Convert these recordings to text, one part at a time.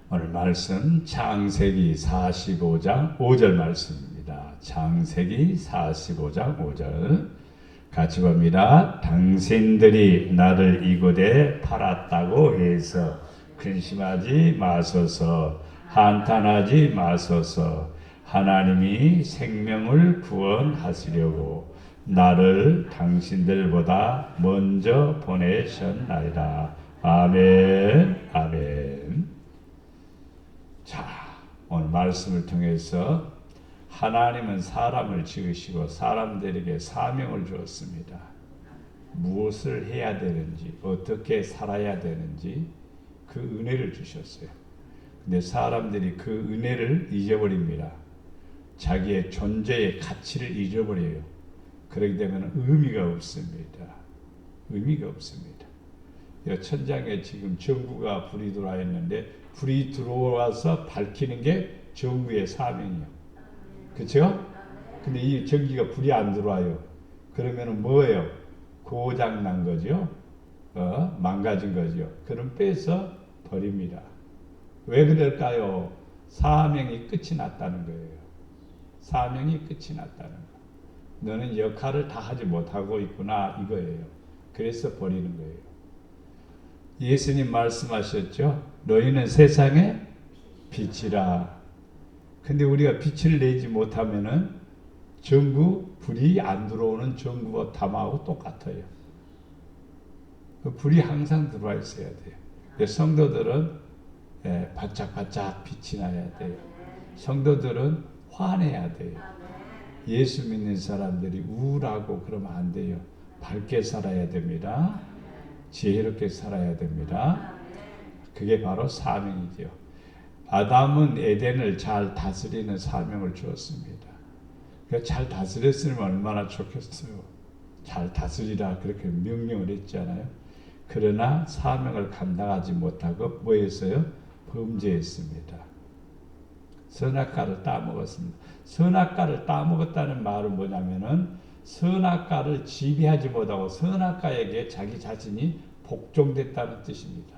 오늘 말씀 창세기 45장 5절 말씀입니다. 창세기 45장 5절 같이 봅니다. 당신들이 나를 이곳에 팔았다고 해서 근심하지 마소서, 한탄하지 마소서. 하나님이 생명을 구원하시려고 나를 당신들보다 먼저 보내셨나이다. 아멘, 아멘. 자, 오늘 말씀을 통해서 하나님은 사람을 지으시고 사람들에게 사명을 주었습니다. 무엇을 해야 되는지, 어떻게 살아야 되는지 그 은혜를 주셨어요. 근데 사람들이 그 은혜를 잊어버립니다. 자기의 존재의 가치를 잊어버려요. 그렇게 되면 의미가 없습니다. 의미가 없습니다. 천장에 지금 전구가 불이 들어와 있는데 불이 들어와서 밝히는 게 전구의 사명이요. 그렇죠? 근데 이 전기가 불이 안 들어와요. 그러면은 뭐예요? 고장 난 거죠. 망가진 거죠. 그럼 빼서 버립니다. 왜 그럴까요? 사명이 끝이 났다는 거예요. 사명이 끝이 났다는 거. 너는 역할을 다 하지 못하고 있구나 이거예요. 그래서 버리는 거예요. 예수님 말씀하셨죠. 너희는 세상의 빛이라. 근데 우리가 빛을 내지 못하면은 전구, 불이 안 들어오는 전구와 담하고 똑같아요. 그 불이 항상 들어와 있어야 돼요. 성도들은 바짝바짝 빛이 나야 돼요. 성도들은 환해야 돼요. 예수 믿는 사람들이 우울하고 그러면 안 돼요. 밝게 살아야 됩니다. 지혜롭게 살아야 됩니다. 그게 바로 사명이죠. 아담은 에덴을 잘 다스리는 사명을 주었습니다. 잘 다스렸으면 얼마나 좋겠어요. 잘 다스리라 그렇게 명령을 했잖아요. 그러나 사명을 감당하지 못하고 뭐 했어요? 범죄했습니다. 선악과를 따먹었습니다. 선악과를 따먹었다는 말은 뭐냐면은 선악과를 지배하지 못하고 선악과에게 자기 자신이 복종됐다는 뜻입니다.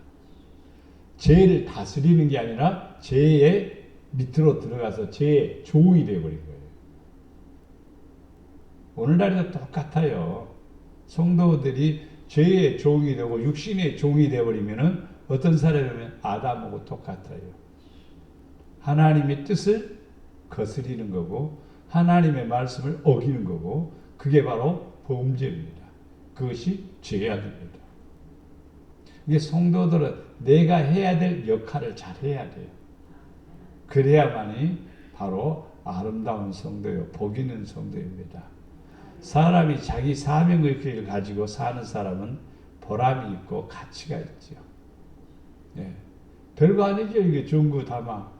죄를 다스리는 게 아니라 죄의 밑으로 들어가서 죄의 종이 되어버린 거예요. 오늘날에도 똑같아요. 성도들이 죄의 종이 되고 육신의 종이 되어버리면은 어떤 사람이면 아담하고 똑같아요. 하나님의 뜻을 거스리는 거고 하나님의 말씀을 어기는 거고 그게 바로 범죄입니다. 그것이 죄악입니다. 이게 성도들은 내가 해야 될 역할을 잘 해야 돼요. 그래야만이 바로 아름다운 성도요, 복 있는 성도입니다. 사람이 자기 사명의식을 가지고 사는 사람은 보람이 있고 가치가 있죠. 예. 별거 아니죠. 이게 전구 담아.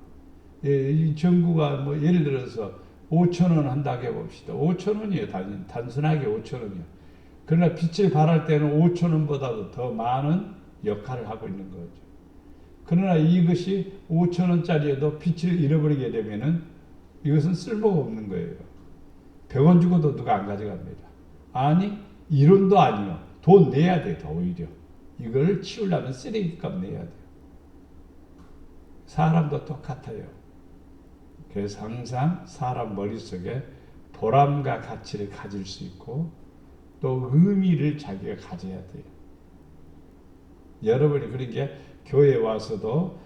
이 전구가 뭐 예를 들어서 5,000원 한다고 해봅시다. 5,000원이에요. 단순하게 5,000원이요. 그러나 빛을 발할 때는 5,000원보다도 더 많은 역할을 하고 있는 거죠. 그러나 이것이 5,000원짜리에도 빛을 잃어버리게 되면은 이것은 쓸모가 없는 거예요. 100원 주고도 누가 안 가져갑니다. 아니, 1원도 아니요. 돈 내야 돼, 더 오히려. 이걸 치우려면 쓰레기값 내야 돼요. 사람도 똑같아요. 그래서 항상 사람 머릿속에 보람과 가치를 가질 수 있고 또 의미를 자기가 가져야 돼요. 여러분이 그런 게 교회에 와서도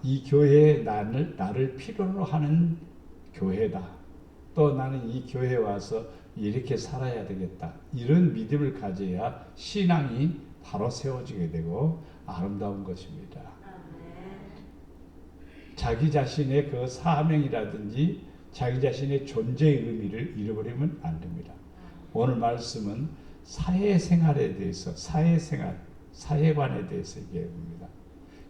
이 교회에 나를 필요로 하는 교회다. 또 나는 이 교회에 와서 이렇게 살아야 되겠다. 이런 믿음을 가져야 신앙이 바로 세워지게 되고 아름다운 것입니다. 자기 자신의 그 사명이라든지 자기 자신의 존재의 의미를 잃어버리면 안 됩니다. 오늘 말씀은 사회생활에 대해서 사회관에 대해서 얘기합니다.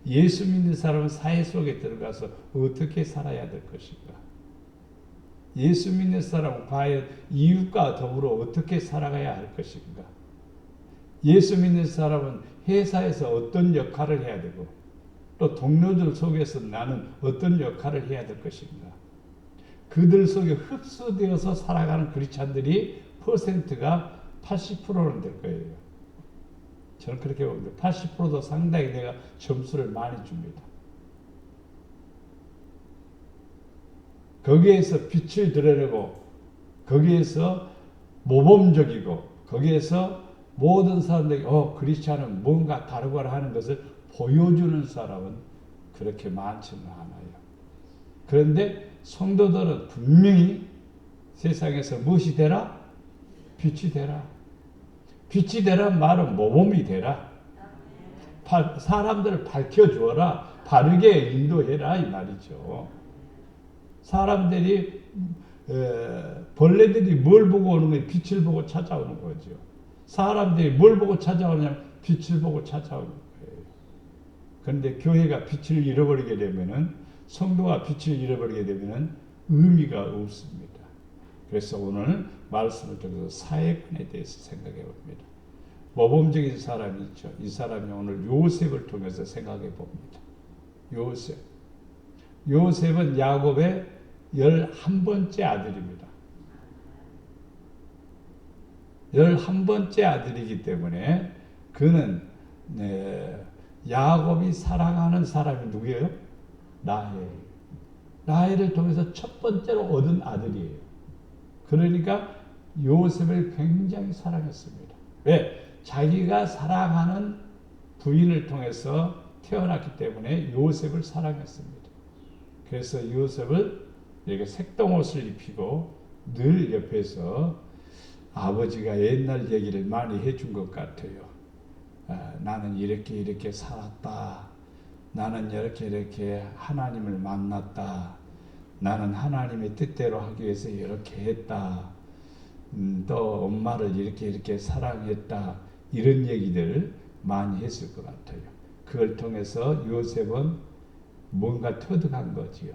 예수 믿는 사람은 사회 속에 들어가서 어떻게 살아야 될 것인가? 예수 믿는 사람은 과연 이웃과 더불어 어떻게 살아가야 할 것인가? 예수 믿는 사람은 회사에서 어떤 역할을 해야 되고 또 동료들 속에서 나는 어떤 역할을 해야 될 것인가? 그들 속에 흡수되어서 살아가는 크리스찬들이 퍼센트가 80%는 될 거예요. 저는 그렇게 봅니다. 80%도 상당히 내가 점수를 많이 줍니다. 거기에서 빛을 드러내고 거기에서 모범적이고 거기에서 모든 사람들이 크리스찬은 뭔가 다르구나 하는 것을 보여주는 사람은 그렇게 많지는 않아요. 그런데 성도들은 분명히 세상에서 무엇이 되라? 빛이 되라. 빛이 되란 말은 모범이 되라. 사람들을 밝혀주어라. 바르게 인도해라 이 말이죠. 사람들이 벌레들이 뭘 보고 오는 거예요? 빛을 보고 찾아오는 거죠. 사람들이 뭘 보고 찾아오냐면 빛을 보고 찾아오는 거예요. 그런데 교회가 빛을 잃어버리게 되면은 성도가 빛을 잃어버리게 되면은 의미가 없습니다. 그래서 오늘 말씀을 통해서 사회권에 대해서 생각해 봅니다. 모범적인 사람이 있죠. 이 사람이 오늘 요셉을 통해서 생각해 봅니다. 요셉은 야곱의 11번째 아들입니다. 11번째 아들이기 때문에 그는 야곱이 사랑하는 사람이 누구예요? 라헬을 통해서 첫 번째로 얻은 아들이에요. 그러니까 요셉을 굉장히 사랑했습니다. 왜? 자기가 사랑하는 부인을 통해서 태어났기 때문에 요셉을 사랑했습니다. 그래서 요셉을 이렇게 색동옷을 입히고 늘 옆에서 아버지가 옛날 얘기를 많이 해준 것 같아요. 나는 이렇게 살았다. 나는 이렇게 하나님을 만났다. 나는 하나님의 뜻대로 하기 위해서 이렇게 했다. 또 엄마를 이렇게 사랑했다. 이런 얘기들 많이 했을 것 같아요. 그걸 통해서 요셉은 뭔가 터득한 거지요.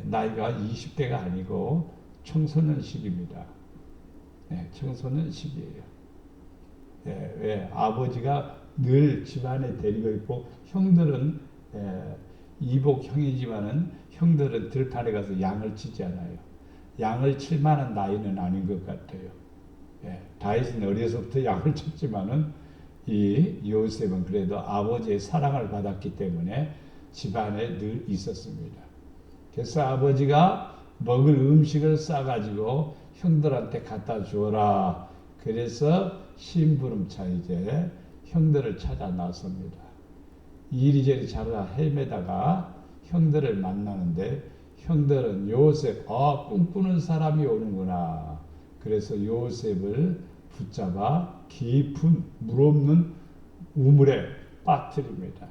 나이가 20대가 아니고 청소년 시기입니다. 청소년 시기예요. 왜? 아버지가 늘 집안에 데리고 있고 형들은 이복 형이지만은 형들은 들판에 가서 양을 치지 않아요. 양을 칠 만한 나이는 아닌 것 같아요. 다윗은 어려서부터 양을 쳤지만은 이 요셉은 그래도 아버지의 사랑을 받았기 때문에 집안에 늘 있었습니다. 그래서 아버지가 먹을 음식을 싸가지고 형들한테 갖다 주어라. 그래서 심부름차 이제 형들을 찾아 나섭니다. 이리저리 찾아 헤매다가 형들을 만나는데 형들은 요셉, 꿈꾸는 사람이 오는구나. 그래서 요셉을 붙잡아 깊은 물 없는 우물에 빠뜨립니다.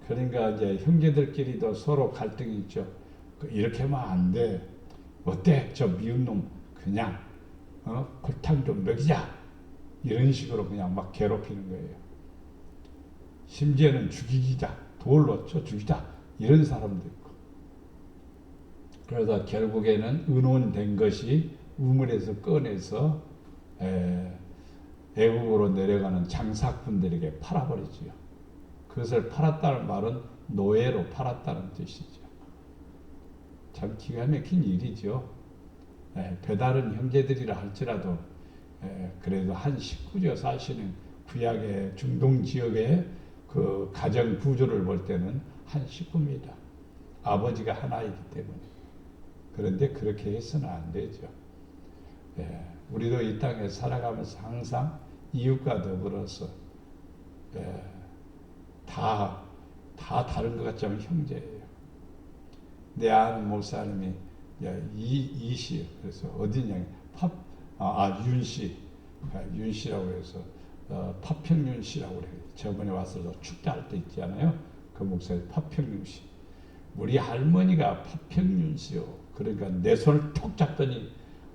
그러니까 이제 형제들끼리도 서로 갈등이 있죠. 이렇게 하면 안 돼. 어때? 저 미운 놈 그냥 골탕 좀 먹이자. 이런 식으로 그냥 막 괴롭히는 거예요. 심지어는 죽이자. 돌로 쳐 죽이자. 이런 사람도 있고. 그러다 결국에는 은혼된 것이 우물에서 꺼내서 애국으로 내려가는 장사꾼들에게 팔아버리지요. 그것을 팔았다는 말은 노예로 팔았다는 뜻이죠. 참 기가 막힌 일이죠. 배다른 형제들이라 할지라도 그래도 한 식구죠. 사실은 구약의 중동 지역의 그 가정 구조를 볼 때는 한 식구입니다. 아버지가 하나이기 때문에. 그런데 그렇게 해서는 안 되죠. 우리도 이 땅에 살아가면서 항상 이웃과 더불어서 다 다른 것 같지만 형제예요. 내 아는 목사님이 이씨 그래서 어디냐 윤씨 윤씨라고 해서 파평윤 씨라고 그래요. 저번에 와서 축제할 때 있잖아요. 그 목사님 파평윤 씨. 우리 할머니가 파평윤 씨요. 그러니까 내 손을 톡 잡더니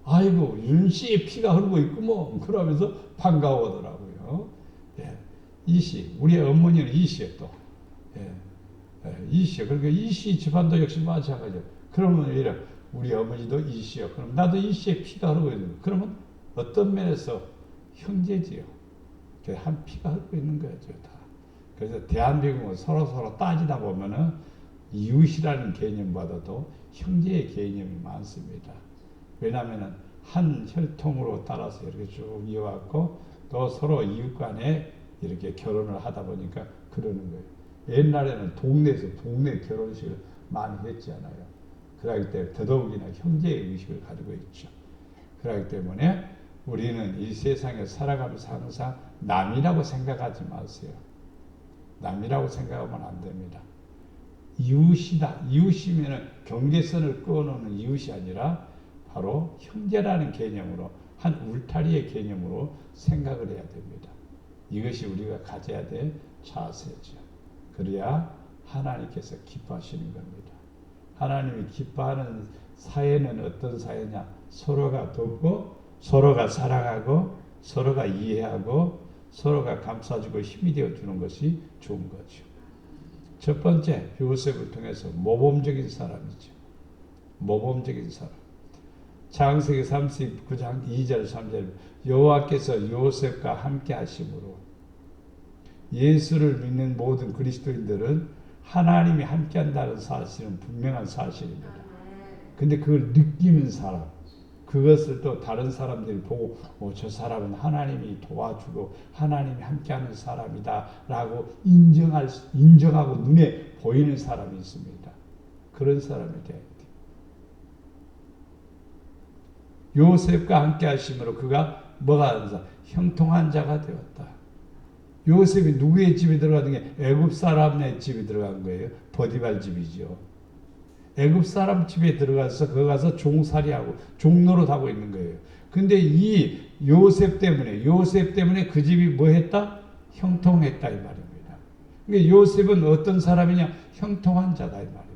아이고 윤 씨의 피가 흐르고 있구먼 그러면서 반가워하더라고요. 이씨 우리 어머니는 이씨요 또. 이씨요. 그러니까 이씨 집안도 역시 마찬가지죠. 그러면 이래 우리 어머니도 이씨요. 그럼 나도 이씨의 피가 흐르고 있는 거. 그러면 어떤 면에서 형제지요. 한 피가 흐르고 있는 거죠 다. 그래서 대한민국은 서로 따지다 보면은 이웃이라는 개념보다도 형제의 개념이 많습니다. 왜냐하면은 한 혈통으로 따라서 이렇게 쭉 이어왔고 또 서로 이웃 간에 이렇게 결혼을 하다 보니까 그러는 거예요. 옛날에는 동네에서 동네 결혼식을 많이 했잖아요. 그렇기 때문에 더더욱이나 형제의 의식을 가지고 있죠. 그렇기 때문에 우리는 이 세상에 살아가면서 항상 남이라고 생각하지 마세요. 남이라고 생각하면 안 됩니다. 이웃이다. 이웃이면 경계선을 끊어놓는 이웃이 아니라 바로 형제라는 개념으로, 한 울타리의 개념으로 생각을 해야 됩니다. 이것이 우리가 가져야 될 자세죠. 그래야 하나님께서 기뻐하시는 겁니다. 하나님이 기뻐하는 사회는 어떤 사회냐? 서로가 돕고, 서로가 사랑하고, 서로가 이해하고, 서로가 감싸주고 힘이 되어주는 것이 좋은 거죠. 첫 번째, 요셉을 통해서 모범적인 사람이죠. 모범적인 사람. 창세기 39장 2절 3절 여호와께서 요셉과 함께 하심으로, 예수를 믿는 모든 그리스도인들은 하나님이 함께 한다는 사실은 분명한 사실입니다. 근데 그걸 느끼는 사람, 그것을 또 다른 사람들이 보고 저 사람은 하나님이 도와주고 하나님이 함께하는 사람이다 라고 인정하고 눈에 보이는 사람이 있습니다. 그런 사람이 돼야 돼요. 요셉과 함께 하심으로 그가 뭐가 된다? 형통한 자가 되었다. 요셉이 누구의 집에 들어가는 게 애굽 사람의 집에 들어간 거예요. 포디발 집이죠. 애굽 사람 집에 들어가서 거기 가서 종살이하고 종노릇하고 있는 거예요. 근데 이 요셉 때문에 그 집이 뭐 했다? 형통했다 이 말입니다. 그러니까 요셉은 어떤 사람이냐? 형통한 자다 이 말입니다.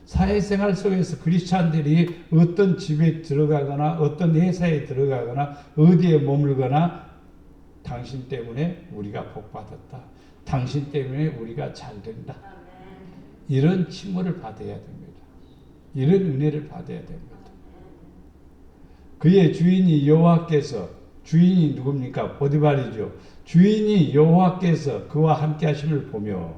사회생활 속에서 크리스찬들이 어떤 집에 들어가거나 어떤 회사에 들어가거나 어디에 머물거나 당신 때문에 우리가 복받았다. 당신 때문에 우리가 잘 된다. 이런 칭호를 받아야 됩니다. 이런 은혜를 받아야 됩니다. 그의 주인이 여호와께서, 주인이 누굽니까? 보디발이죠. 주인이 여호와께서 그와 함께 하심을 보며,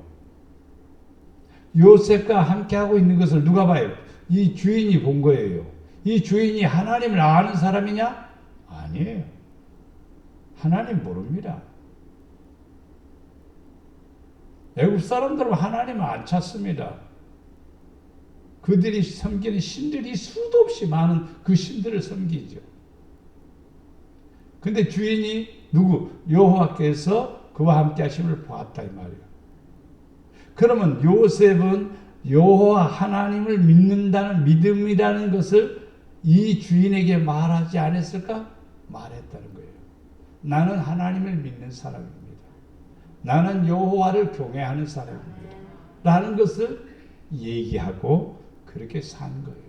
요셉과 함께하고 있는 것을 누가 봐요? 이 주인이 본 거예요. 이 주인이 하나님을 아는 사람이냐? 아니에요. 하나님 모릅니다. 애굽 사람들은 하나님을 안 찾습니다. 그들이 섬기는 신들이 수도 없이 많은 그 신들을 섬기죠. 근데 주인이 누구? 여호와께서 그와 함께 하심을 보았다 이 말이에요. 그러면 요셉은 여호와 하나님을 믿는다는 믿음이라는 것을 이 주인에게 말하지 않았을까? 말했다는 거예요. 나는 하나님을 믿는 사람입니다. 나는 여호와를 경외하는 사람입니다. 라는 것을 얘기하고 그렇게 산 거예요.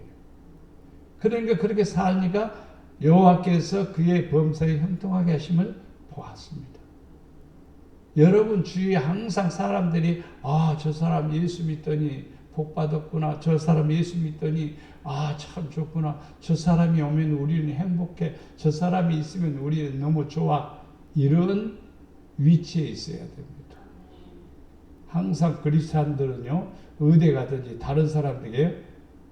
그러니까 그렇게 사니까 여호와께서 그의 범사에 형통하게 하심을 보았습니다. 여러분 주위에 항상 사람들이 저 사람 예수 믿더니 복 받았구나. 저 사람 예수 믿더니 참 좋구나. 저 사람이 오면 우리는 행복해. 저 사람이 있으면 우리는 너무 좋아. 이런 위치에 있어야 됩니다. 항상 그리스도인들은요, 어디 가든지 다른 사람들에게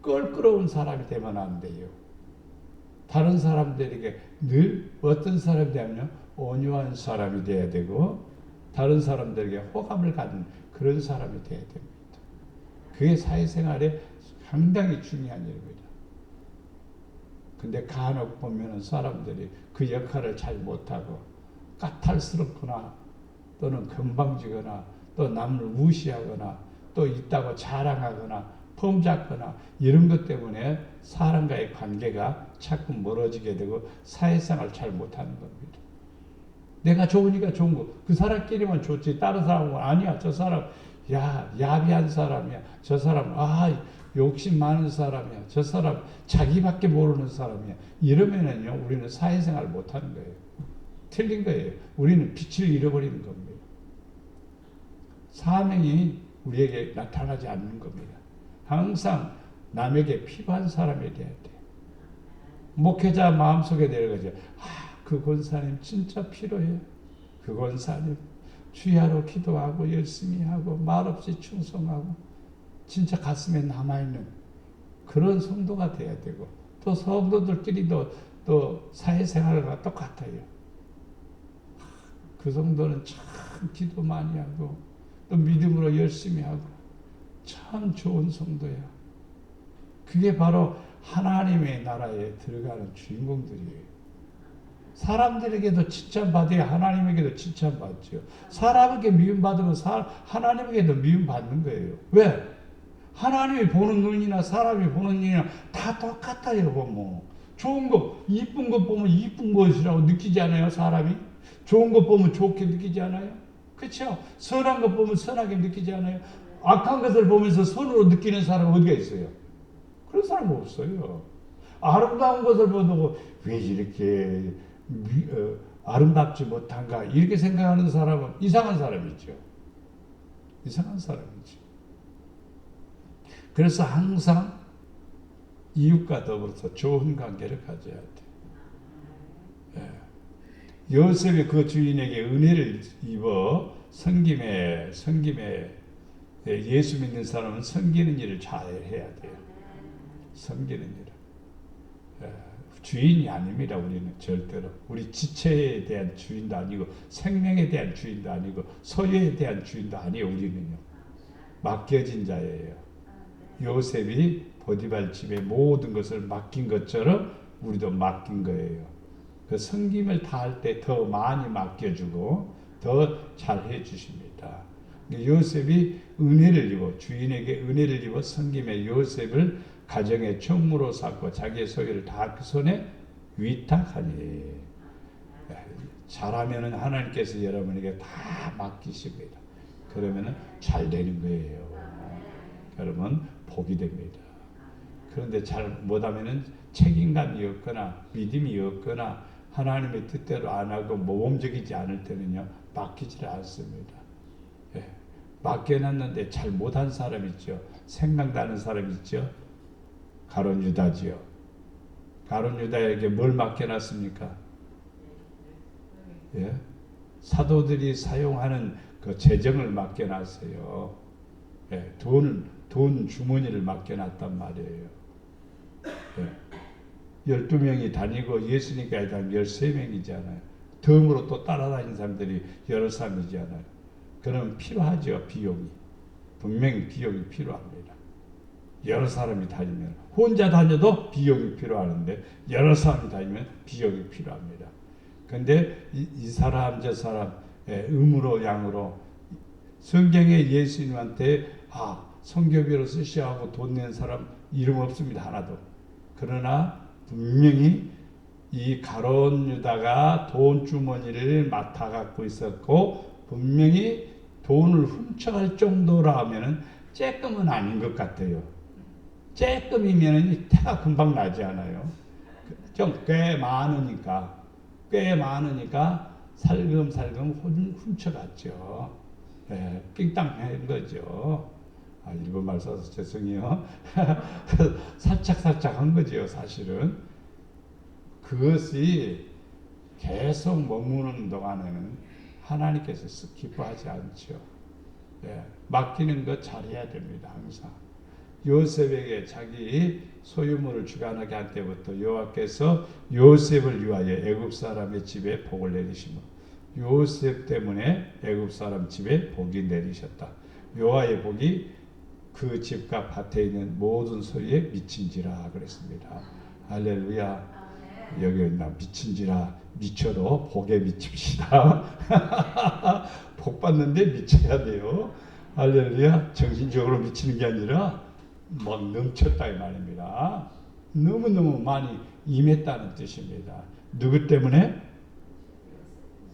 껄끄러운 사람이 되면 안 돼요. 다른 사람들에게 늘 어떤 사람이 되면 온유한 사람이 돼야 되고, 다른 사람들에게 호감을 갖는 그런 사람이 돼야 됩니다. 그게 사회생활에 상당히 중요한 일입니다. 근데 간혹 보면은 사람들이 그 역할을 잘 못하고 까탈스럽거나 또는 건방지거나 또 남을 무시하거나 또 있다고 자랑하거나 폼잡거나 이런 것 때문에 사람과의 관계가 자꾸 멀어지게 되고 사회생활을 잘 못하는 겁니다. 내가 좋으니까 좋은 거. 그 사람끼리만 좋지. 다른 사람은 아니야. 저 사람 야비한 사람이야. 저 사람 욕심 많은 사람이야. 저 사람 자기밖에 모르는 사람이야. 이러면은요 우리는 사회생활을 못하는 거예요. 틀린 거예요. 우리는 빛을 잃어버리는 겁니다. 사명이 우리에게 나타나지 않는 겁니다. 항상 남에게 필요한 사람이 돼야 돼. 목회자 마음속에 내려가죠. 그 권사님 진짜 필요해요. 그 권사님 주야로 기도하고 열심히 하고 말없이 충성하고 진짜 가슴에 남아있는 그런 성도가 돼야 되고, 또 성도들끼리도 또 사회생활과 똑같아요. 그 성도는 참 기도 많이 하고 또 믿음으로 열심히 하고 참 좋은 성도야. 그게 바로 하나님의 나라에 들어가는 주인공들이에요. 사람들에게도 칭찬받아야 하나님에게도 칭찬받죠. 사람에게 미움받으면 하나님에게도 미움받는 거예요. 왜? 하나님이 보는 눈이나 사람이 보는 눈이나 다 똑같아요. 보면 좋은 거, 이쁜 것 보면 이쁜 것이라고 느끼지 않아요? 사람이? 좋은 것 보면 좋게 느끼지 않아요? 그렇죠? 선한 것 보면 선하게 느끼지 않아요? 악한 것을 보면서 선으로 느끼는 사람은 어디가 있어요? 그런 사람은 없어요. 아름다운 것을 보고 왜 이렇게 아름답지 못한가 이렇게 생각하는 사람은 이상한 사람이죠. 이상한 사람이죠. 그래서 항상 이웃과 더불어서 좋은 관계를 가져야 돼. 예. 요셉이 그 주인에게 은혜를 입어 섬김에 예수 믿는 사람은 섬기는 일을 잘 해야 돼요. 섬기는 일을. 예. 주인이 아닙니다. 우리는 절대로. 우리 지체에 대한 주인도 아니고 생명에 대한 주인도 아니고 소유에 대한 주인도 아니에요. 우리는요. 맡겨진 자예요. 요셉이 보디발 집에 모든 것을 맡긴 것처럼 우리도 맡긴 거예요. 그 섬김을 다할 때 더 많이 맡겨주고 더 잘해 주십니다. 요셉이 은혜를 입어 주인에게 은혜를 입어 섬김의 요셉을 가정의 총무로 삼고 자기의 소유를 다 그 손에 위탁하니 잘하면은 하나님께서 여러분에게 다 맡기십니다. 그러면은 잘 되는 거예요. 여러분 복이 됩니다. 그런데 잘 못하면은 책임감이 없거나 믿음이 없거나 하나님의 뜻대로 안 하고 모범적이지 않을 때는요 맡기질 않습니다. 예. 맡겨놨는데 잘 못한 사람 있죠. 생각나는 사람 있죠. 가룟 유다지요. 가룟 유다에게 뭘 맡겨놨습니까? 예? 사도들이 사용하는 그 재정을 맡겨놨어요. 예, 돈 주머니를 맡겨놨단 말이에요. 예. 12명이 다니고 예수님까지 한 13명이잖아요. 덤으로 또 따라다니는 사람들이 여러 사람이잖아요. 그럼 필요하죠. 비용이. 분명히 비용이 필요합니다. 여러 사람이 다니면 혼자 다녀도 비용이 필요하는데 여러 사람이 다니면 비용이 필요합니다. 그런데 이 사람 저 사람 음으로 양으로 성경에 예수님한테 성교비로 쓰시하고 돈 낸 사람 이름 없습니다. 하나도. 그러나 분명히 이 가룟 유다가 돈 주머니를 맡아 갖고 있었고 분명히 돈을 훔쳐갈 정도라면은 쬐끔은 아닌 것 같아요. 쬐끔이면 태가 금방 나지 않아요. 좀 꽤 많으니까 살금살금 훔쳐갔죠. 네, 삥땅한 거죠. 일본말 써서 죄송해요. 살짝 한 거죠, 사실은. 그것이 계속 머무는 동안에는 하나님께서 기뻐하지 않죠. 네, 맡기는 것 잘해야 됩니다, 항상. 요셉에게 자기 소유물을 주관하게 할 때부터 여호와께서 요셉을 위하여 애굽 사람의 집에 복을 내리시며 요셉 때문에 애굽 사람 집에 복이 내리셨다. 여호와의 복이 그 집과 밭에 있는 모든 소유에 미친지라 그랬습니다. 할렐루야. 여기 있나 미친지라 미쳐도 복에 미칩시다. 복 받는데 미쳐야 돼요. 할렐루야. 정신적으로 미치는 게 아니라 막 넘쳤다 이 말입니다. 너무너무 많이 임했다는 뜻입니다. 누구 때문에?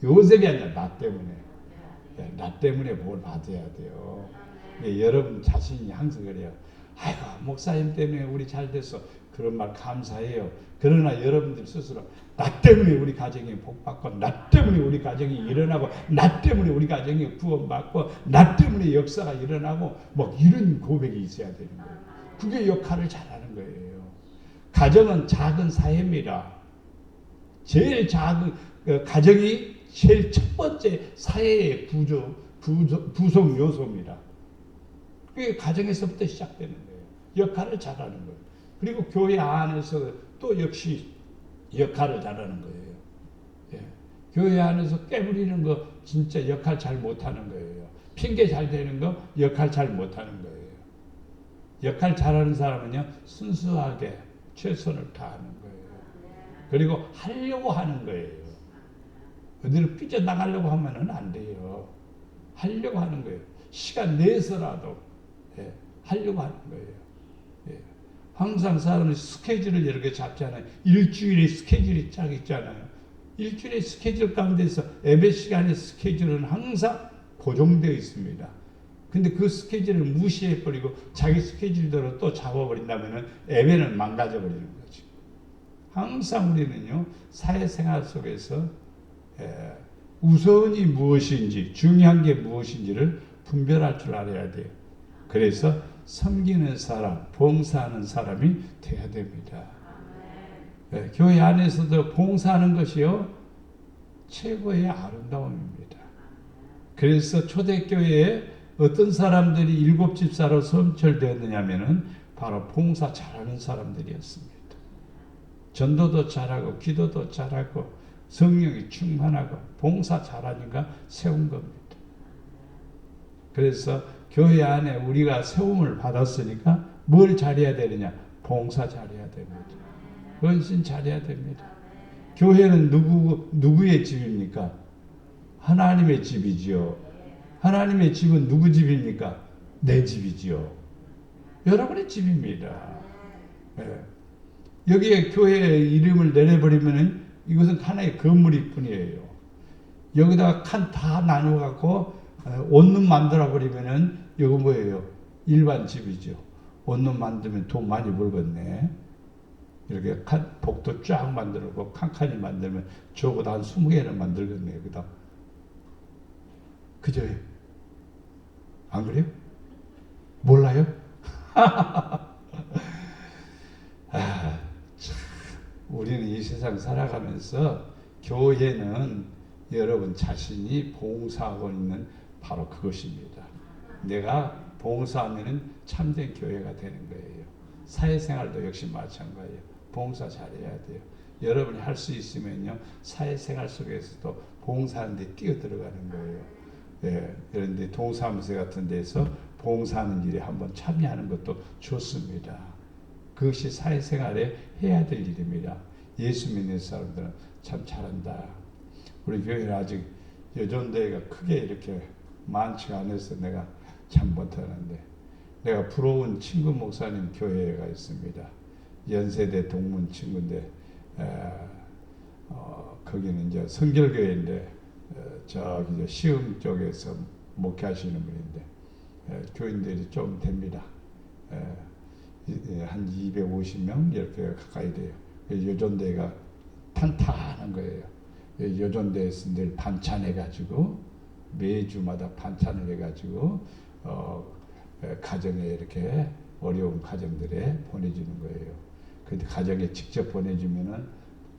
요셉이 아니라 나 때문에. 나 때문에 복을 받아야 돼요. 여러분 자신이 항상 그래요. 아이고 목사님 때문에 우리 잘 됐어. 그런 말 감사해요. 그러나 여러분들 스스로 나 때문에 우리 가정이 복받고 나 때문에 우리 가정이 일어나고 나 때문에 우리 가정이 구원받고 나 때문에 역사가 일어나고 뭐 이런 고백이 있어야 되는 거예요. 그게 역할을 잘하는 거예요. 가정은 작은 사회입니다. 제일 작은 가정이 제일 첫 번째 사회의 구성 요소입니다. 그게 가정에서부터 시작되는 거예요. 역할을 잘하는 거예요. 그리고 교회 안에서 또 역시 역할을 잘하는 거예요. 예. 교회 안에서 깨부리는 거 진짜 역할 잘 못하는 거예요. 핑계 잘 대는 거 역할 잘 못하는 거예요. 역할 잘하는 사람은요, 순수하게 최선을 다하는 거예요. 그리고 하려고 하는 거예요. 어디로 삐져나가려고 하면은 안 돼요. 하려고 하는 거예요. 시간 내서라도 하려고 하는 거예요. 항상 사람이 스케줄을 이렇게 잡잖아요. 일주일에 스케줄이 쫙 있잖아요. 일주일의 스케줄 가운데서 예배 시간의 스케줄은 항상 고정되어 있습니다. 근데 그 스케줄을 무시해버리고 자기 스케줄대로 또 잡아버린다면 예배는 망가져버리는 거죠. 항상 우리는요, 사회생활 속에서 우선이 무엇인지, 중요한 게 무엇인지를 분별할 줄 알아야 돼요. 그래서 섬기는 사람, 봉사하는 사람이 돼야 됩니다. 교회 안에서도 봉사하는 것이요, 최고의 아름다움입니다. 그래서 초대교회에 어떤 사람들이 일곱 집사로 선출되었느냐면은 바로 봉사 잘하는 사람들이었습니다. 전도도 잘하고 기도도 잘하고 성령이 충만하고 봉사 잘하니까 세운 겁니다. 그래서 교회 안에 우리가 세움을 받았으니까 뭘 잘해야 되느냐? 봉사 잘해야 됩니다. 헌신 잘해야 됩니다. 교회는 누구의 집입니까? 하나님의 집이지요. 하나님의 집은 누구 집입니까? 내 집이지요. 여러분의 집입니다. 여기에 교회 이름을 내려버리면 이것은 하나의 건물일 뿐이에요. 여기다가 칸 다 나눠갖고 원룸 만들어버리면은 이거 뭐예요? 일반 집이죠. 원룸 만들면 돈 많이 벌겠네. 이렇게 복도 쫙 만들고 칸칸이 만들면 저보다 한 20개는 만들겠네. 여기다. 그죠? 안 그래요? 몰라요? 우리는 이 세상 살아가면서 교회는 여러분 자신이 봉사하고 있는 바로 그것입니다. 내가 봉사하면 참된 교회가 되는 거예요. 사회생활도 역시 마찬가지예요. 봉사 잘해야 돼요. 여러분이 할 수 있으면요, 사회생활 속에서도 봉사하는 데 뛰어들어가는 거예요. 그런데 동사무소 같은 데서 봉사하는 일에 한번 참여하는 것도 좋습니다. 그것이 사회생활에 해야 될 일입니다. 예수 믿는 사람들은 참 잘한다. 우리 교회는 아직 여전대회가 크게 이렇게 많지가 않아서 내가 참 못하는데, 내가 부러운 친구 목사님 교회가 있습니다. 연세대 동문 친구인데 거기는 이제 성결교회인데 저기 시흥 쪽에서 목회하시는 분인데 교인들이 좀 됩니다. 한 250명 이렇게 가까이 돼요. 여전대가 탄탄한 거예요. 여전대에서 늘 반찬해가지고 매주마다 반찬을 해가지고 가정에 이렇게 어려운 가정들에 보내주는 거예요. 그런데 가정에 직접 보내주면은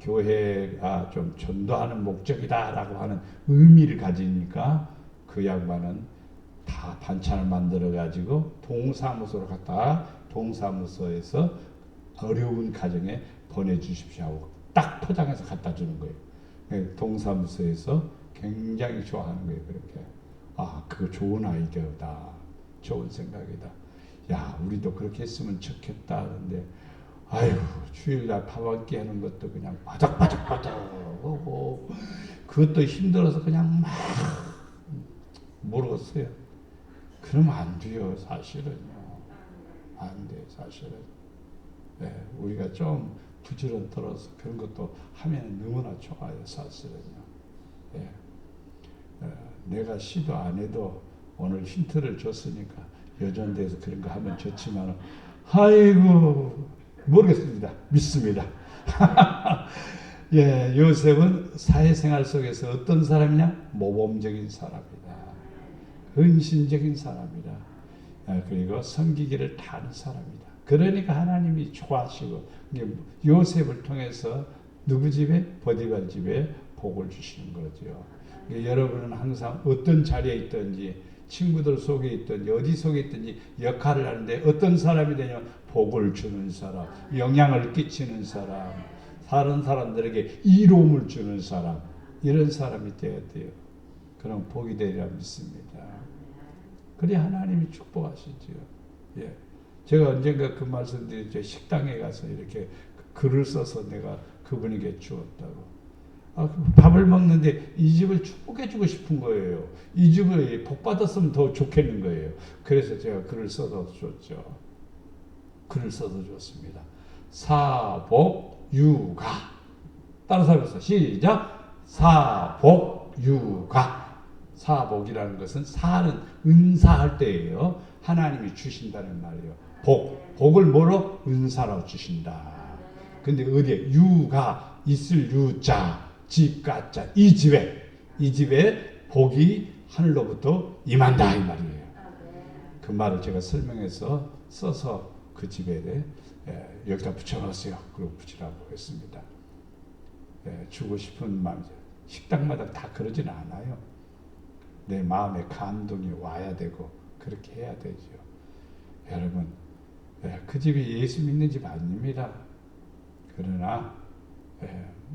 교회가 좀 전도하는 목적이다라고 하는 의미를 가지니까 그 양반은 다 반찬을 만들어 가지고 동사무소로 갔다가 동사무소에서 어려운 가정에 보내주십시오 하고 딱 포장해서 갖다 주는 거예요. 동사무소에서 굉장히 좋아하는 거예요. 그렇게. 아, 그거 좋은 아이디어다. 좋은 생각이다. 야, 우리도 그렇게 했으면 좋겠다 하는데, 아이고, 주일날 밥 한 끼 하는 것도 그냥 바닥바닥바닥 하고, 그것도 힘들어서 그냥 막 모르겠어요. 그러면 안 돼요, 사실은요. 안 돼, 사실은. 우리가 좀 부지런떨어서 그런 것도 하면 너무나 좋아요, 사실은요. 내가 시도 안 해도 오늘 힌트를 줬으니까 여전대에서 그런 거 하면 좋지만, 아이고, 모르겠습니다. 믿습니다. 요셉은 사회생활 속에서 어떤 사람이냐? 모범적인 사람이다. 헌신적인 사람이다. 그리고 섬기기를 다하는 사람이다. 그러니까 하나님이 좋아하시고 요셉을 통해서 누구 집에? 보디발 집에 복을 주시는 거죠. 여러분은 항상 어떤 자리에 있든지 친구들 속에 있든지 어디 속에 있든지 역할을 하는데 어떤 사람이 되냐? 복을 주는 사람, 영향을 끼치는 사람, 다른 사람들에게 이로움을 주는 사람, 이런 사람이 되어야 돼요. 그럼 복이 되리라 믿습니다. 그래 하나님이 축복하시죠. 제가 언젠가 그 말씀드렸죠. 식당에 가서 이렇게 글을 써서 내가 그분에게 주었다고. 밥을 먹는데 이 집을 축복해주고 싶은 거예요. 이 집을 복 받았으면 더 좋겠는 거예요. 그래서 제가 글을 써서 줬죠. 글을 써서 줬습니다. 사복유가. 따라서 해보세요. 시작. 사복유가. 사복이라는 것은 사는 은사할 때예요. 하나님이 주신다는 말이에요. 복을 뭐로? 은사로 주신다. 근데 어디에? 유가 있을 유자. 집 가짜 이 집에 복이 하늘로부터 임한다 이 말이에요. 그 말을 제가 설명해서 써서 그 집에 여기다 붙여놨어요. 그리고 붙이라고 했습니다. 주고 싶은 마음. 식당마다 다 그러지는 않아요. 내 마음에 감동이 와야 되고 그렇게 해야 되죠. 여러분, 그 집이 예수 믿는 집 아닙니다. 그러나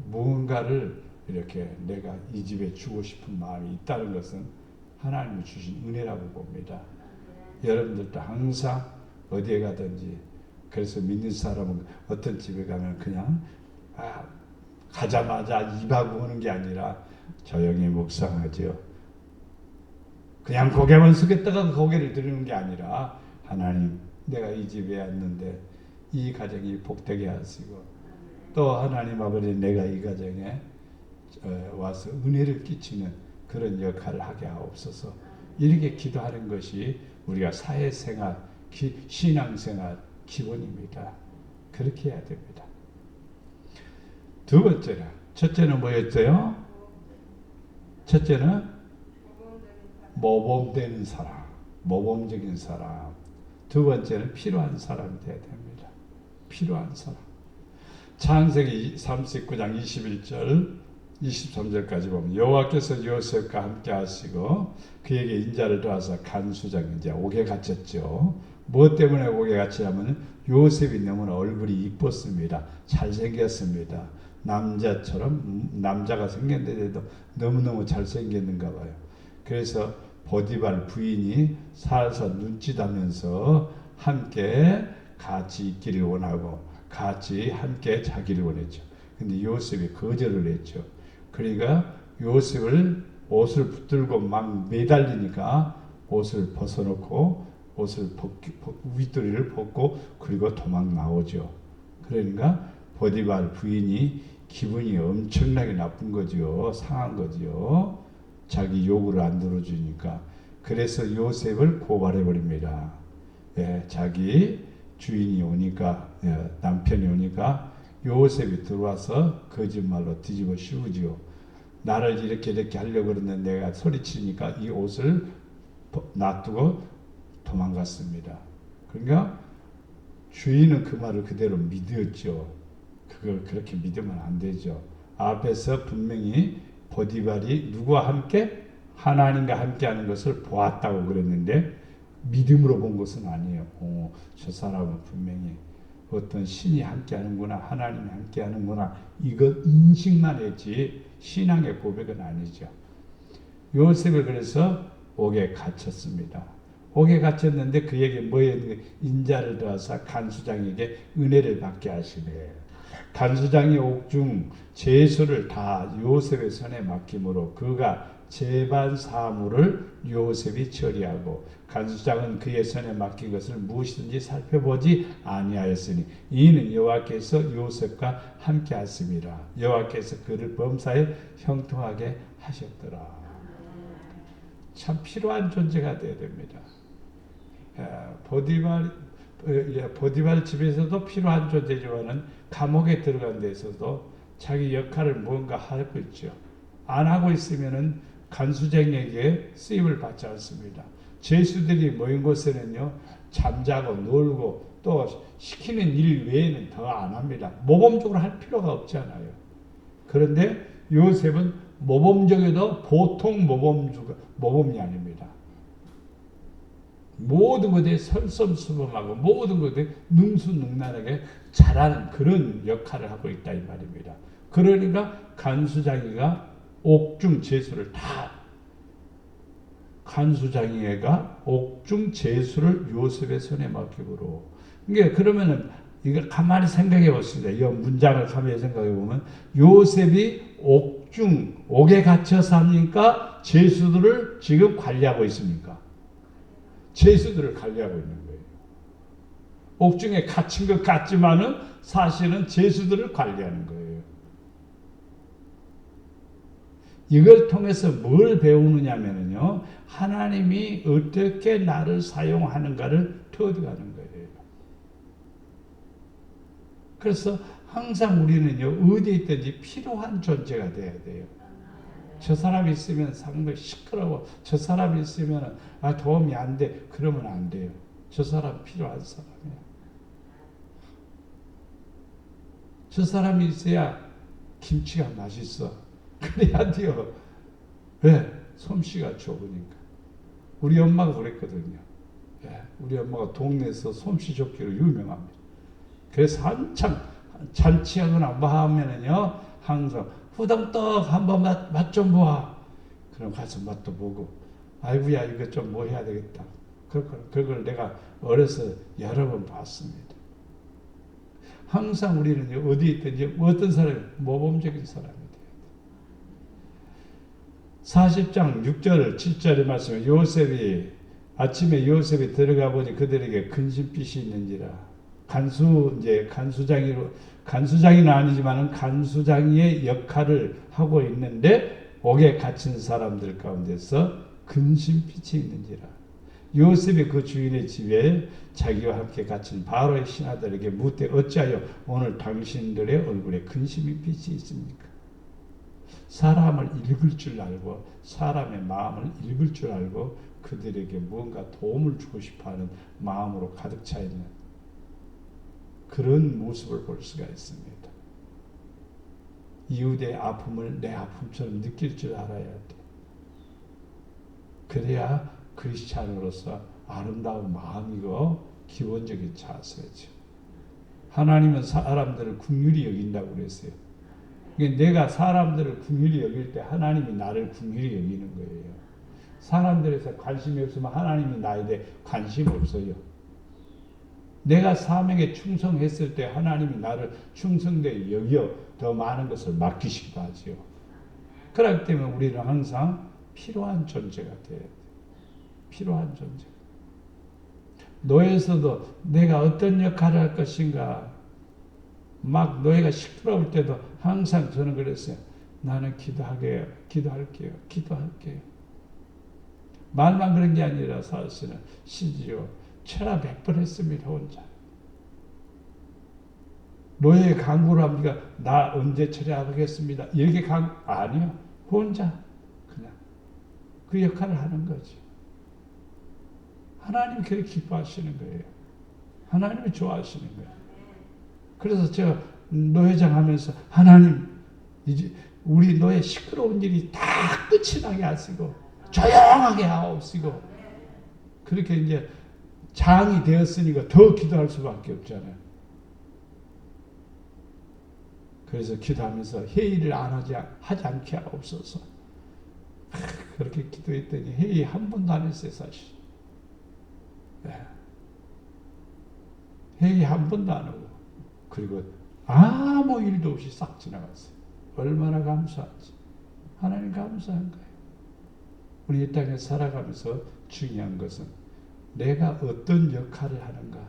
무언가를 이렇게 내가 이 집에 주고 싶은 마음이 있다는 것은 하나님이 주신 은혜라고 봅니다. 여러분들도 항상 어디에 가든지, 그래서 믿는 사람은 어떤 집에 가면 그냥 가자마자 입하고 오는 게 아니라 조용히 묵상하죠. 그냥 고개만 숙였다가 고개를 들이는 게 아니라 하나님, 내가 이 집에 왔는데 이 가정이 복되게 하시고 또 하나님 아버지, 내가 이 가정에 와서 은혜를 끼치는 그런 역할을 하게 하옵소서. 이렇게 기도하는 것이 우리가 사회생활, 신앙생활 기본입니다. 그렇게 해야 됩니다. 두 번째는, 첫째는 뭐였어요? 첫째는 모범되는 사람, 모범적인 사람. 두 번째는 필요한 사람이 되어야 됩니다. 필요한 사람. 창세기 39장 21절 23절까지 보면 여호와께서 요셉과 함께 하시고 그에게 인자를 더하사 간수장 이제 옥에 갇혔죠. 무엇 때문에 옥에 갇히냐면 요셉이 너무나 얼굴이 이뻤습니다. 잘생겼습니다. 남자가 생겼는데도 너무너무 잘생겼는가 봐요. 그래서 보디발 부인이 살살 눈짓하면서 함께 같이 있기를 원하고 같이 함께 자기를 원했죠. 근데 요셉이 거절을 했죠. 그러니까 요셉을 옷을 붙들고 막 매달리니까 옷을 벗어놓고 윗도리를 벗고 그리고 도망 나오죠. 그러니까 보디발 부인이 기분이 엄청나게 나쁜 거죠. 상한 거죠. 자기 요구를 안 들어주니까. 그래서 요셉을 고발해 버립니다. 자기 주인이 오니까, 남편이 오니까 요셉이 들어와서 거짓말로 뒤집어 씌우지요. 나를 이렇게 하려고 그러는데 내가 소리치니까 이 옷을 놔두고 도망갔습니다. 그러니까 주인은 그 말을 그대로 믿었죠. 그걸 그렇게 믿으면 안 되죠. 앞에서 분명히 보디발이 누구와 함께? 하나님과 함께 하는 것을 보았다고 그랬는데 믿음으로 본 것은 아니에요. 저 사람은 분명히 어떤 신이 함께 하는구나, 하나님이 함께 하는구나, 이거 인식만 했지 신앙의 고백은 아니죠. 요셉을 그래서 옥에 갇혔습니다. 옥에 갇혔는데 그에게 뭐에 인자를 더하사 간수장에게 은혜를 받게 하시네. 간수장이 옥중 제수를 다 요셉의 손에 맡김으로 그가 재반 사물을 요셉이 처리하고 간수장은 그의 손에 맡긴 것을 무엇이든지 살펴보지 아니하였으니 이는 여호와께서 요셉과 함께 하심이라. 여호와께서 그를 범사에 형통하게 하셨더라. 참 필요한 존재가 되어야 됩니다. 보디발 집에서도 필요한 존재지만은 감옥에 들어간 데서도 자기 역할을 무언가 하고 있죠. 안 하고 있으면은 간수장에게 쓰임을 받지 않습니다. 제수들이 모인 곳에는요, 잠자고 놀고 또 시키는 일 외에는 더 안 합니다. 모범적으로 할 필요가 없잖아요. 그런데 요셉은 모범적에도 보통 모범이 아닙니다. 모든 것에 설섬수범하고 모든 것에 능수능란하게 잘하는 그런 역할을 하고 있다 이 말입니다. 그러니까 간수장이가 옥중 제수를 다 간수장이가 옥중 제수를 요셉의 손에 맡기므로 그러니까 그러면은 이걸 가만히 생각해 봅시다. 이 문장을 가만히 생각해 보면 요셉이 옥에 갇혀 삽니까? 죄수들을 지금 관리하고 있습니까? 죄수들을 관리하고 있는 거예요. 옥중에 갇힌 것 같지만은 사실은 죄수들을 관리하는 거예요. 이걸 통해서 뭘 배우느냐면요, 하나님이 어떻게 나를 사용하는가를 터득하는 거예요. 그래서 항상 우리는요, 어디에 있든지 필요한 존재가 돼야 돼요. 저 사람이 있으면 상당히 시끄러워. 저 사람이 있으면 도움이 안 돼. 그러면 안 돼요. 저 사람 필요한 사람이야. 저 사람이 있어야 김치가 맛있어. 그래야 돼요. 왜? 솜씨가 좋으니까. 우리 엄마가 그랬거든요. 우리 엄마가 동네에서 솜씨 좋기로 유명합니다. 그래서 한참 잔치하거나 뭐 하면은요, 항상 후당떡 한번 맛 좀 보아. 그럼 가서 맛도 보고, 아이고야 이거 좀 뭐 해야 되겠다. 그걸 내가 어려서 여러 번 봤습니다. 항상 우리는 어디 있든지 어떤 사람이 모범적인 사람이 돼요. 40장 6절 7절의 말씀에 아침에 요셉이 들어가 보니 그들에게 근심빛이 있는지라. 간수장이는 아니지만 간수장의 역할을 하고 있는데 옥에 갇힌 사람들 가운데서 근심빛이 있는지라. 요셉이 그 주인의 집에 자기와 함께 갇힌 바로의 신하들에게 묻되 어찌하여 오늘 당신들의 얼굴에 근심의 빛이 있습니까? 사람을 읽을 줄 알고 사람의 마음을 읽을 줄 알고 그들에게 무언가 도움을 주고 싶어하는 마음으로 가득 차 있는 그런 모습을 볼 수가 있습니다. 이웃의 아픔을 내 아픔처럼 느낄 줄 알아야 돼. 그래야 크리스찬으로서 아름다운 마음이고 기본적인 자세죠. 하나님은 사람들을 긍휼히 여긴다고 그랬어요. 내가 사람들을 긍휼히 여길 때 하나님이 나를 긍휼히 여기는 거예요. 사람들에서 관심이 없으면 하나님이 나에 대해 관심 없어요. 내가 사명에 충성했을 때 하나님이 나를 충성되게 여겨 더 많은 것을 맡기시기도 하지요. 그렇기 때문에 우리는 항상 필요한 존재가 돼야 돼요. 필요한 존재. 노예에서도 내가 어떤 역할을 할 것인가 막 노예가 시끄러울 때도 항상 저는 그랬어요. 나는 기도할게요. 말만 그런 게 아니라 사실은 심지어 철학 100번 했습니다. 혼자. 노예 강구를 합니까? 나 언제 철회하겠습니다. 이렇게 아니요. 혼자 그냥 그 역할을 하는 거지. 하나님이 그렇게 기뻐하시는 거예요. 하나님이 좋아하시는 거예요. 그래서 제가 노회장 하면서 하나님 이제 우리 노예 시끄러운 일이 다 끝이 나게 하시고 조용하게 하옵시고 그렇게 이제 장이 되었으니까 더 기도할 수밖에 없잖아요. 그래서 기도하면서 회의를 하지 않게 하옵소서. 그렇게 기도했더니 회의 한 번도 안 했어요, 사실. 회의 한 번도 안 하고 그리고 아무 일도 없이 싹 지나갔어요. 얼마나 감사한지. 하나님 감사한 거예요. 우리 이 땅에 살아가면서 중요한 것은 내가 어떤 역할을 하는가,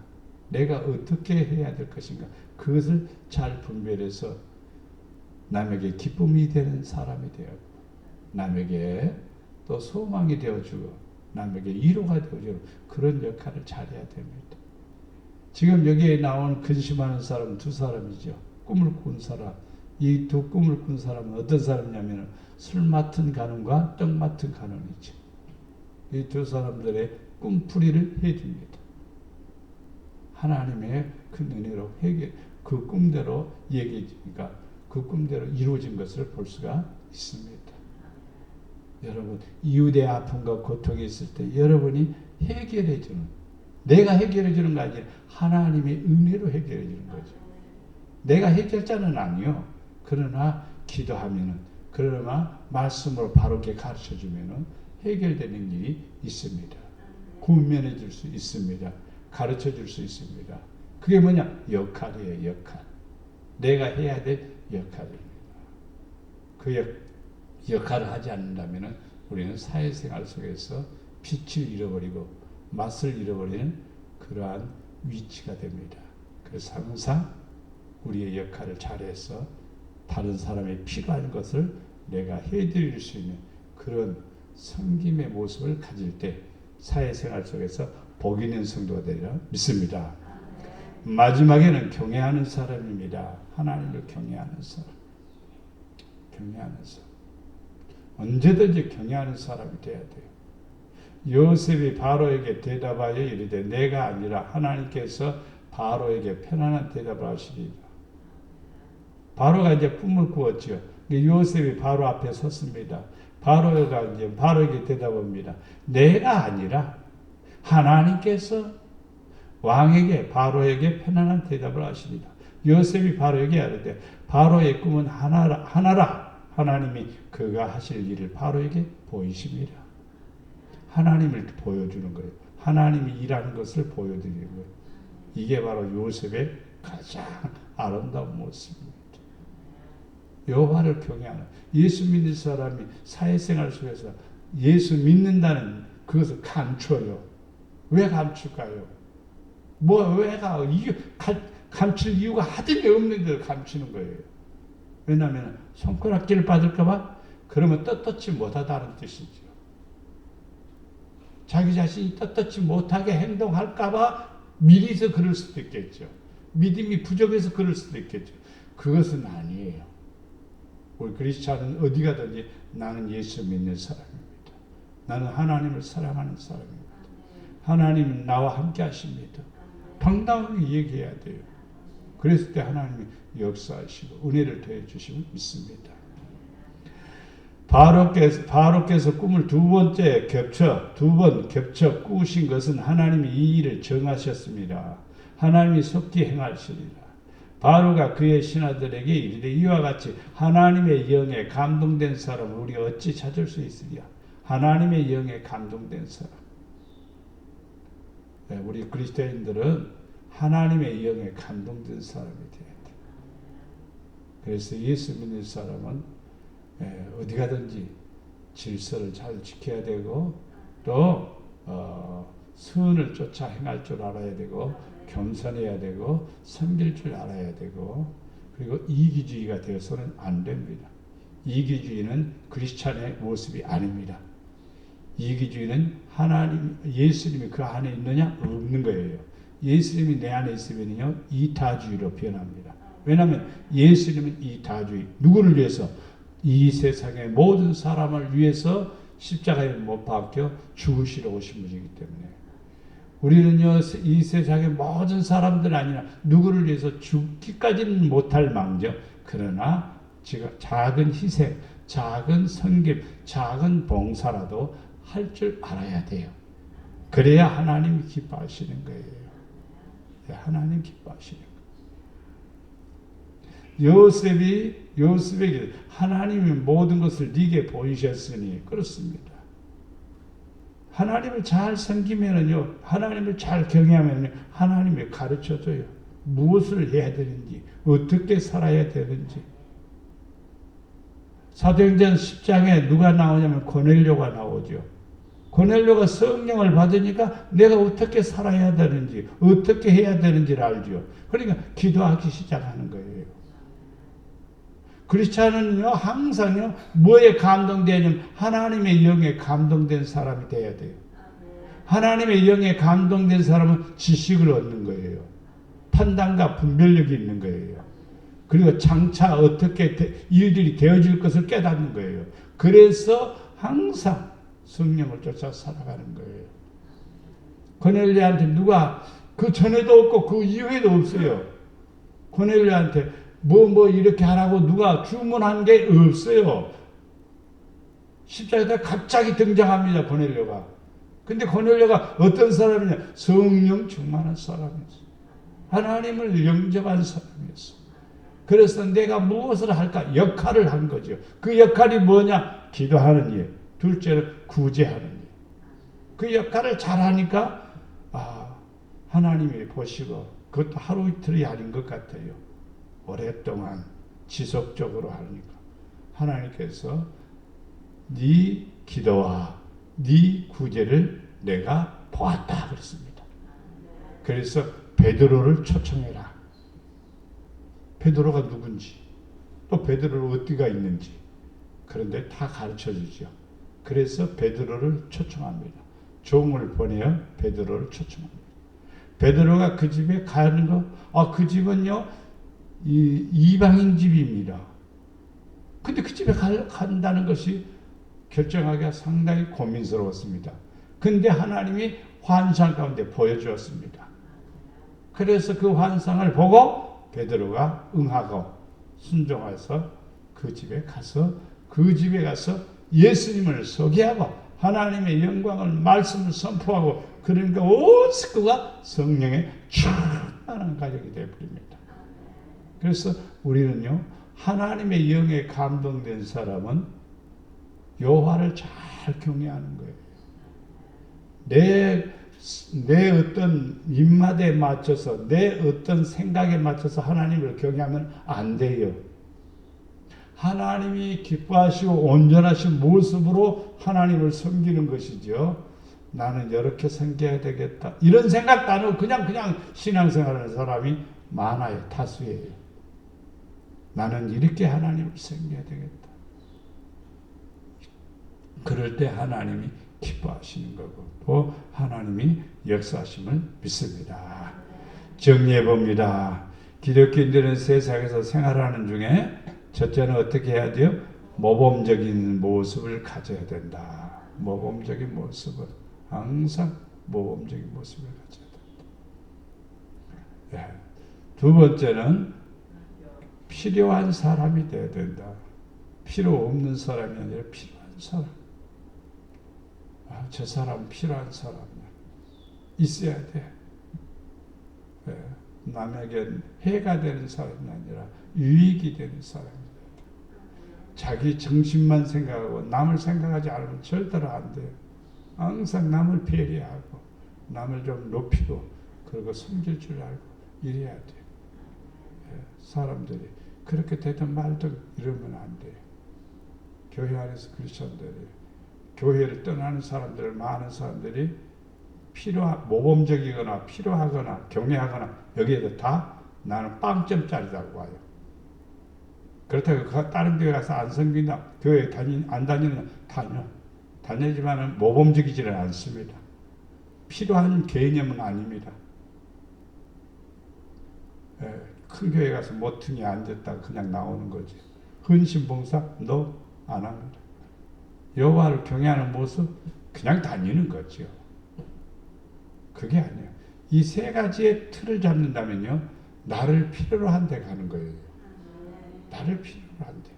내가 어떻게 해야 될 것인가, 그것을 잘 분별해서 남에게 기쁨이 되는 사람이 되었고, 남에게 또 소망이 되어주고, 남에게 위로가 되어주고, 그런 역할을 잘해야 됩니다. 지금 여기에 나온 근심하는 사람 두 사람이죠. 꿈을 꾼 사람. 이 두 꿈을 꾼 사람은 어떤 사람이냐면 술 맡은 간원과 떡 맡은 간원이죠. 이 두 사람들의 꿈풀이를 해줍니다. 하나님의 그 은혜로 그 꿈대로 얘기해주니까 그 꿈대로 이루어진 것을 볼 수가 있습니다. 여러분, 이웃의 아픔과 고통이 있을 때 여러분이 해결해주는, 내가 해결해주는 거 아니라 하나님의 은혜로 해결해주는 거죠. 내가 해결자는 아니요. 그러나 기도하면은, 그러나 말씀으로 바르게 가르쳐주면은 해결되는 일이 있습니다. 군면해 줄 수 있습니다. 가르쳐 줄 수 있습니다. 그게 뭐냐? 역할이에요. 역할. 내가 해야 될 역할입니다. 그 역할을 하지 않는다면 우리는 사회생활 속에서 빛을 잃어버리고 맛을 잃어버리는 그러한 위치가 됩니다. 그래서 항상 우리의 역할을 잘해서 다른 사람이 필요한 것을 내가 해드릴 수 있는 그런 섬김의 모습을 가질 때 사회생활 속에서 복 있는 성도가 되리라 믿습니다. 마지막에는 경외하는 사람입니다. 하나님을 경외하는 사람. 경외하는 사람. 언제든지 경외하는 사람이 되어야 돼요. 요셉이 바로에게 대답하여 이르되 내가 아니라 하나님께서 바로에게 편안한 대답을 하시리라. 바로가 이제 꿈을 꾸었죠. 요셉이 바로 앞에 섰습니다. 바로가 이제 바로에게 대답합니다. 내가 아니라 하나님께서 왕에게 바로에게 편안한 대답을 하시리라. 요셉이 바로에게 이르되 바로의 꿈은 하나라. 하나님이 그가 하실 일을 바로에게 보이십니다. 하나님을 보여주는 거예요. 하나님이 일하는 것을 보여드리는 거예요. 이게 바로 요셉의 가장 아름다운 모습입니다. 여호와를 경외하는 예수 믿는 사람이 사회생활 속에서 예수 믿는다는 그것을 감춰요. 왜 감출까요? 왜가 감출 이유가 하등이 없는 걸 감추는 거예요. 왜냐하면 손가락질을 받을까봐 그러면 떳떳지 못하다는 뜻이죠. 자기 자신이 떳떳지 못하게 행동할까봐 미리서 그럴 수도 있겠죠. 믿음이 부족해서 그럴 수도 있겠죠. 그것은 아니에요. 우리 그리스도는 어디 가든지 나는 예수 믿는 사람입니다. 나는 하나님을 사랑하는 사람입니다. 하나님은 나와 함께 하십니다. 당당하게 얘기해야 돼요. 그랬을 때 하나님이 역사하시고 은혜를 더해 주시면 믿습니다. 바로께서 꿈을 두 번 겹쳐 꾸신 것은 하나님이 이 일을 정하셨습니다. 하나님이 속히 행하시리라. 바로가 그의 신하들에게 이르되 이와 같이 하나님의 영에 감동된 사람을 우리 어찌 찾을 수 있으랴. 하나님의 영에 감동된 사람. 우리 그리스도인들은 하나님의 영에 감동된 사람이 되어야 돼요. 그래서 예수 믿는 사람은 어디 가든지 질서를 잘 지켜야 되고 또 선을 쫓아 행할 줄 알아야 되고 겸손해야 되고 섬길 줄 알아야 되고 그리고 이기주의가 되어서는 안 됩니다. 이기주의는 그리스찬의 모습이 아닙니다. 이기주의는 예수님이 그 안에 있느냐 없는 거예요. 예수님이 내 안에 있으면요 이타주의로 변합니다. 왜냐하면 예수님은 이타주의. 누구를 위해서? 이 세상의 모든 사람을 위해서 십자가에 못 박혀 죽으시러 오신 분이기 때문에 우리는요 이 세상의 모든 사람들 아니라 누구를 위해서 죽기까지는 못할 망정 그러나 작은 희생, 작은 섬김, 작은 봉사라도 할 줄 알아야 돼요. 그래야 하나님이 기뻐하시는 거예요. 하나님 기뻐하시는 거예요. 요셉에게 하나님이 모든 것을 네게 보이셨으니 그렇습니다. 하나님을 잘 섬기면은요, 하나님을 잘 경외하면요, 하나님이 가르쳐줘요. 무엇을 해야 되는지, 어떻게 살아야 되는지. 사도행전 10장에 누가 나오냐면 고넬료가 나오죠. 고넬료가 성령을 받으니까 내가 어떻게 살아야 되는지, 어떻게 해야 되는지를 알죠. 그러니까 기도하기 시작하는 거예요. 크리스찬은요, 항상요, 뭐에 감동되냐면 하나님의 영에 감동된 사람이 돼야 돼요. 하나님의 영에 감동된 사람은 지식을 얻는 거예요. 판단과 분별력이 있는 거예요. 그리고 장차 어떻게 일들이 되어질 것을 깨닫는 거예요. 그래서 항상 성령을 쫓아 살아가는 거예요. 고넬료한테 누가 그 전에도 없고 그 이후에도 없어요. 고넬료한테 뭐 이렇게 하라고 누가 주문한 게 없어요. 십자가에 갑자기 등장합니다. 고넬료가. 근데 고넬료가 어떤 사람이냐? 성령 충만한 사람이었어요. 하나님을 영접한 사람이었어요. 그래서 내가 무엇을 할까? 역할을 한 거죠. 그 역할이 뭐냐? 기도하는 일. 둘째는 구제하는 일. 그 역할을 잘하니까 하나님이 보시고 그것도 하루 이틀이 아닌 것 같아요. 오랫동안 지속적으로 하니까 하나님께서 네 기도와 네 구제를 내가 보았다 그랬습니다. 그래서 베드로를 초청해라. 베드로가 누군지 또 베드로는 어디가 있는지 그런데 다 가르쳐주죠. 그래서 베드로를 초청합니다. 종을 보내어 베드로를 초청합니다. 베드로가 그 집에 가는 거, 그 집은요 이방인 집입니다. 근데 그 집에 간다는 것이 결정하기가 상당히 고민스러웠습니다. 근데 하나님이 환상 가운데 보여주었습니다. 그래서 그 환상을 보고 베드로가 응하고 순종해서 그 집에 가서 예수님을 소개하고 하나님의 영광을 말씀을 선포하고 그러니까 온 식구가 성령에 충만한 가족이 되어버립니다. 그래서 우리는요 하나님의 영에 감동된 사람은 여호와를 잘 경외하는 거예요. 내 어떤 입맛에 맞춰서 내 어떤 생각에 맞춰서 하나님을 경외하면 안 돼요. 하나님이 기뻐하시고 온전하신 모습으로 하나님을 섬기는 것이죠. 나는 이렇게 섬겨야 되겠다. 이런 생각 나누고 그냥 신앙생활하는 사람이 많아요. 다수예요. 나는 이렇게 하나님을 섬겨야 되겠다. 그럴 때 하나님이 기뻐하시는 거고 또 하나님이 역사하심을 믿습니다. 정리해 봅니다. 기독교인들은 세상에서 생활하는 중에 첫째는 어떻게 해야 돼요? 모범적인 모습을 가져야 된다. 모범적인 모습을 항상 모범적인 모습을 가져야 된다. 두 번째는 필요한 사람이 되어야 된다. 필요 없는 사람이 아니라 필요한 사람. 저 사람 필요한 사람이야. 있어야 돼. 남에게 해가 되는 사람이 아니라 유익이 되는 사람이다. 자기 정신만 생각하고 남을 생각하지 않으면 절대로 안 돼요. 항상 남을 배려하고 남을 좀 높이고 그리고 섬길 줄 알고 이래야 돼요. 사람들이 그렇게 되든 말든 이러면 안 돼요. 교회 안에서 크리스천들이 교회를 떠나는 사람들 많은 사람들이 모범적이거나 필요하거나 경외하거나 여기에도 다 나는 빵점짜리라고 와요. 그렇다고 다른 교회 가서 안 섬긴다, 교회 안 다니는 다니지만은 모범적이지는 않습니다. 필요한 개념은 아닙니다. 큰 교회 가서 모퉁이 앉았다 그냥 나오는 거지. 헌신봉사 너 안 합니다. 여호와를 경외하는 모습 그냥 다니는 거죠. 그게 아니에요. 이 세 가지의 틀을 잡는다면요, 나를 필요로 한 데 가는 거예요. 나를 필요로 한 데.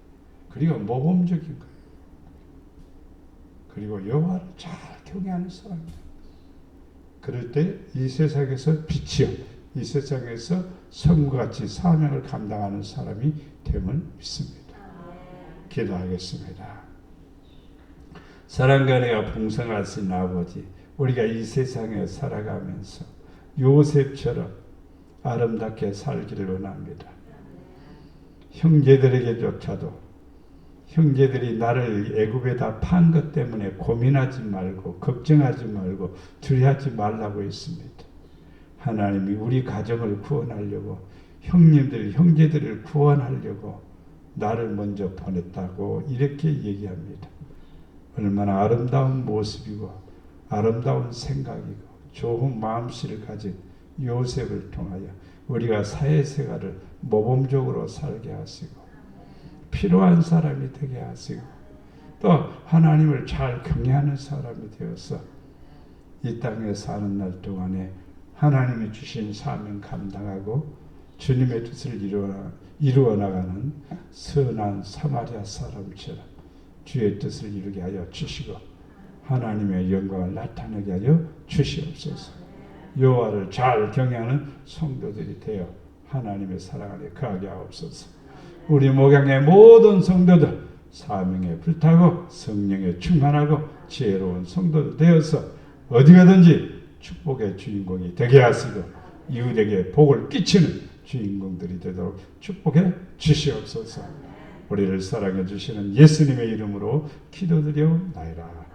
그리고 모범적인 거예요. 그리고 여호와를 잘 경외하는 사람이에요. 그럴 때 이 세상에서 빛이요, 이 세상에서 성부같이 사명을 감당하는 사람이 됨을 믿습니다. 기도하겠습니다. 사랑과 은혜가 풍성하신 아버지, 우리가 이 세상에 살아가면서 요셉처럼 아름답게 살기를 원합니다. 형제들에게조차도 형제들이 나를 애굽에다 판 것 때문에 고민하지 말고 걱정하지 말고 두려워하지 말라고 했습니다. 하나님이 우리 가정을 구원하려고 형제들을 구원하려고 나를 먼저 보냈다고 이렇게 얘기합니다. 얼마나 아름다운 모습이고 아름다운 생각이고 좋은 마음씨를 가진 요셉을 통하여 우리가 사회생활을 모범적으로 살게 하시고 필요한 사람이 되게 하시고 또 하나님을 잘 경외하는 사람이 되어서 이 땅에 사는 날 동안에 하나님이 주신 사명 감당하고 주님의 뜻을 이루어 나가는 선한 사마리아 사람처럼 주의 뜻을 이루게 하여 주시고 하나님의 영광을 나타내게 하여 주시옵소서. 여호와를 잘 경외하는 성도들이 되어 하나님의 사랑 안에 거하게 하옵소서. 우리 목양의 모든 성도들 사명에 불타고 성령에 충만하고 지혜로운 성도들 되어서 어디 가든지 축복의 주인공이 되게 하시고 이웃에게 복을 끼치는 주인공들이 되도록 축복해 주시옵소서. 우리를 사랑해 주시는 예수님의 이름으로 기도드려옵나이다.